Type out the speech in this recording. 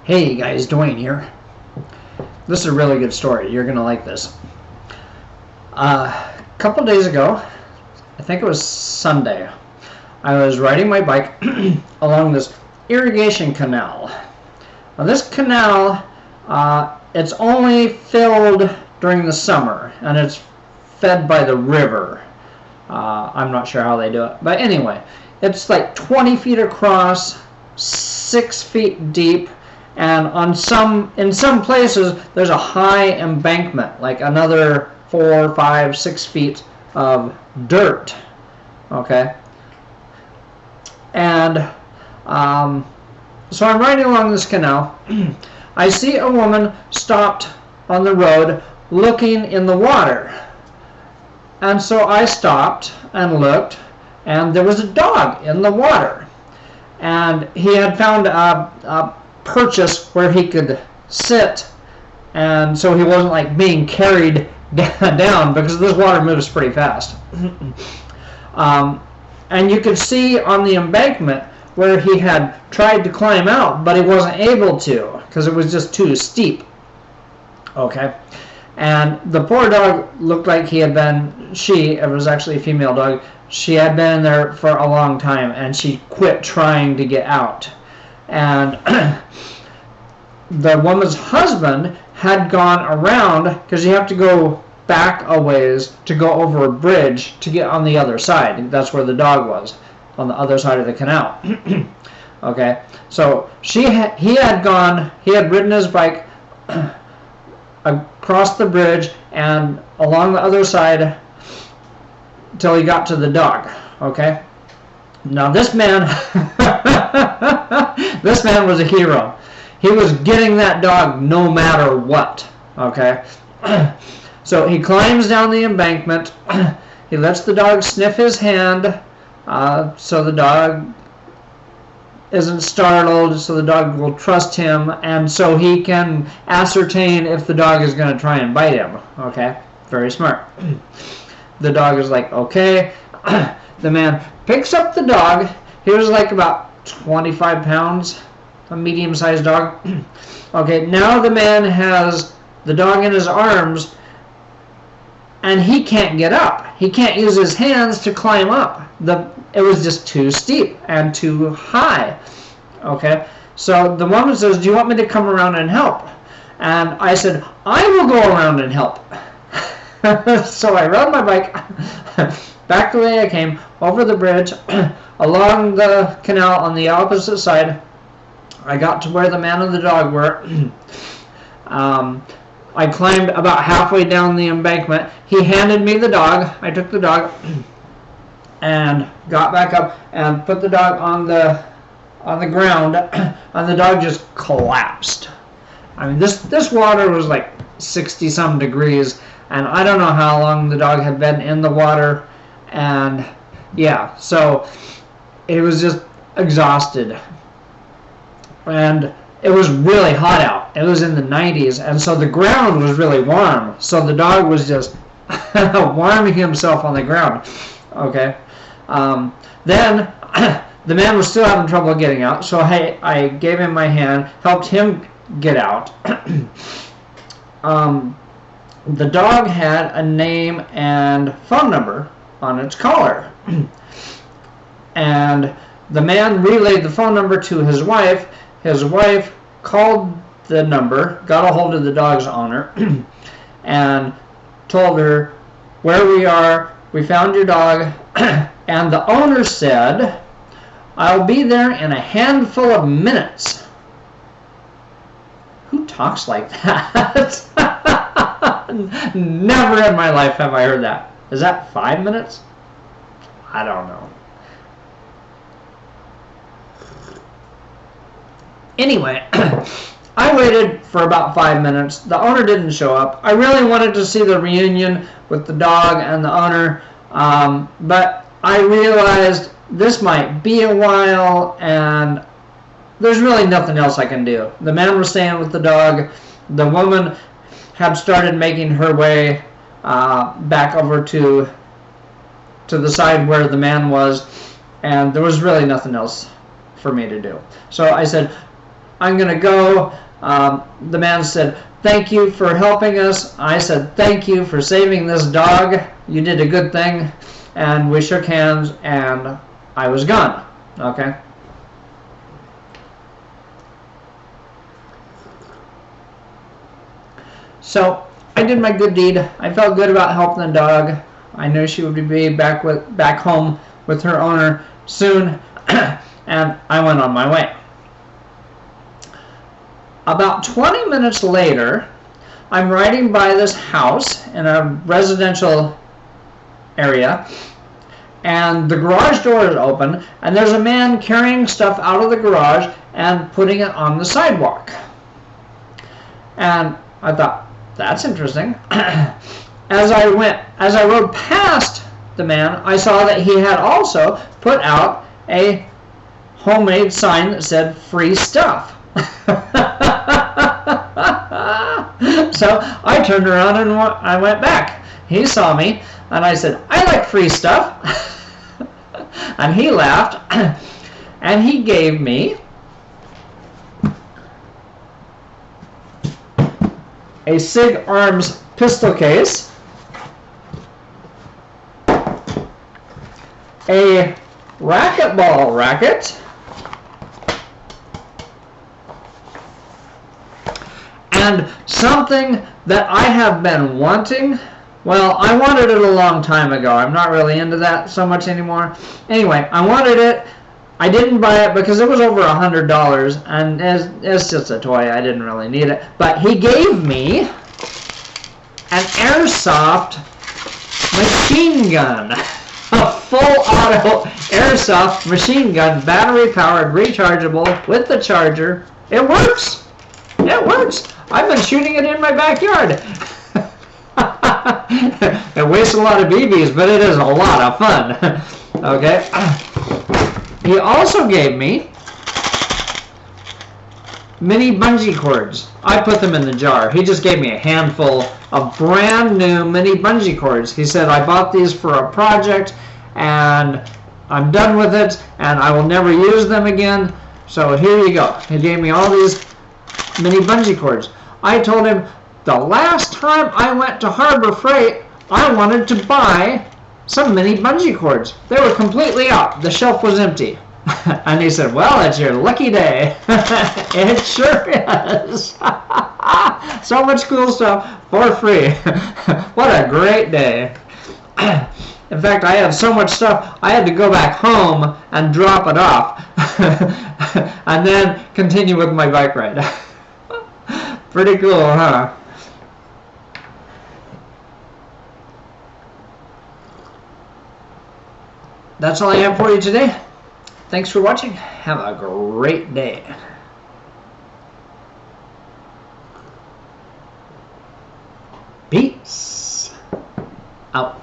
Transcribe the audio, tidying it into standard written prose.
Hey guys, Duane here. This is a really good story. You're going to like this. A couple days ago, I think it was Sunday, I was riding my bike along this irrigation canal. Now this canal, it's only filled during the summer, and it's fed by the river. I'm not sure how they do it. But anyway, it's like 20 feet across, 6 feet deep, and in some places there's a high embankment, like another 4, 5, 6 feet of dirt. Okay, and so I'm riding along this canal. I see a woman stopped on the road looking in the water, and so I stopped and looked, and there was a dog in the water, and he had found a purchase where he could sit, and so he wasn't like being carried down, because this water moves pretty fast. And you could see on the embankment where he had tried to climb out, but he wasn't able to because it was just too steep. Okay, and the poor dog looked like he had been, it was actually a female dog, she had been in there for a long time, and she quit trying to get out. And the woman's husband had gone around, because you have to go back a ways to go over a bridge to get on the other side. That's where the dog was, on the other side of the canal. Okay, so he had ridden his bike across the bridge and along the other side till he got to the dog. Okay, now this man this man was a hero. He was getting that dog no matter what. Okay, so he climbs down the embankment. He lets the dog sniff his hand, so the dog isn't startled, so the dog will trust him, and so he can ascertain if the dog is going to try and bite him. Okay, very smart. The dog is like, okay. The man picks up the dog. He was like about 25 pounds, a medium-sized dog. Okay, now the man has the dog in his arms, and he can't get up. He can't use his hands to climb up. It was just too steep and too high. Okay, so the woman says, do you want me to come around and help? And I said, I will go around and help. So I rode my bike back the way I came, over the bridge, along the canal on the opposite side. I got to where the man and the dog were. I climbed about halfway down the embankment. He handed me the dog. I took the dog and got back up and put the dog on the ground, and the dog just collapsed. I mean, this water was like 60-some degrees, and I don't know how long the dog had been in the water, and yeah, so it was just exhausted. And it was really hot out. It was in the 90s, and so the ground was really warm. So the dog was just warming himself on the ground. Okay. Then the man was still having trouble getting out, so I gave him my hand, helped him get out. The dog had a name and phone number on its collar. And the man relayed the phone number to his wife. His wife called the number, got a hold of the dog's owner, and told her, where we are, we found your dog, and the owner said, I'll be there in a handful of minutes. Who talks like that? Never in my life have I heard that. Is that 5 minutes? I don't know. Anyway, I waited for about 5 minutes. The owner didn't show up. I really wanted to see the reunion with the dog and the owner, but I realized this might be a while, and there's really nothing else I can do. The man was staying with the dog. The woman had started making her way back over to the side where the man was, and there was really nothing else for me to do. So I said, I'm going to go. The man said, thank you for helping us. I said, thank you for saving this dog. You did a good thing. And we shook hands, and I was gone. Okay? So I did my good deed. I felt good about helping the dog. I knew she would be back home with her owner soon, and I went on my way. About 20 minutes later, I'm riding by this house in a residential area, and the garage door is open, and there's a man carrying stuff out of the garage and putting it on the sidewalk. And I thought, that's interesting. As I rode past the man, I saw that he had also put out a homemade sign that said free stuff. So I turned around and I went back. He saw me and I said, I like free stuff. And he laughed and he gave me a SIG Arms pistol case, a racquetball racket, and something that I have been wanting. Well, I wanted it a long time ago. I'm not really into that so much anymore. Anyway, I wanted it. I didn't buy it because it was over $100, and it's just a toy. I didn't really need it. But he gave me an airsoft machine gun. A full auto airsoft machine gun, battery powered, rechargeable, with the charger. It works. It works. I've been shooting it in my backyard. It wastes a lot of BBs, but it is a lot of fun. Okay. He also gave me mini bungee cords. I put them in the jar. He just gave me a handful of brand new mini bungee cords. He said, I bought these for a project and I'm done with it and I will never use them again. So here you go. He gave me all these mini bungee cords. I told him the last time I went to Harbor Freight, I wanted to buy some mini bungee cords. They were completely out. The shelf was empty. And he said, well, it's your lucky day. It sure is. So much cool stuff for free. What a great day. In fact, I had so much stuff, I had to go back home and drop it off. And then continue with my bike ride. Pretty cool, huh? That's all I have for you today. Thanks for watching. Have a great day. Peace out.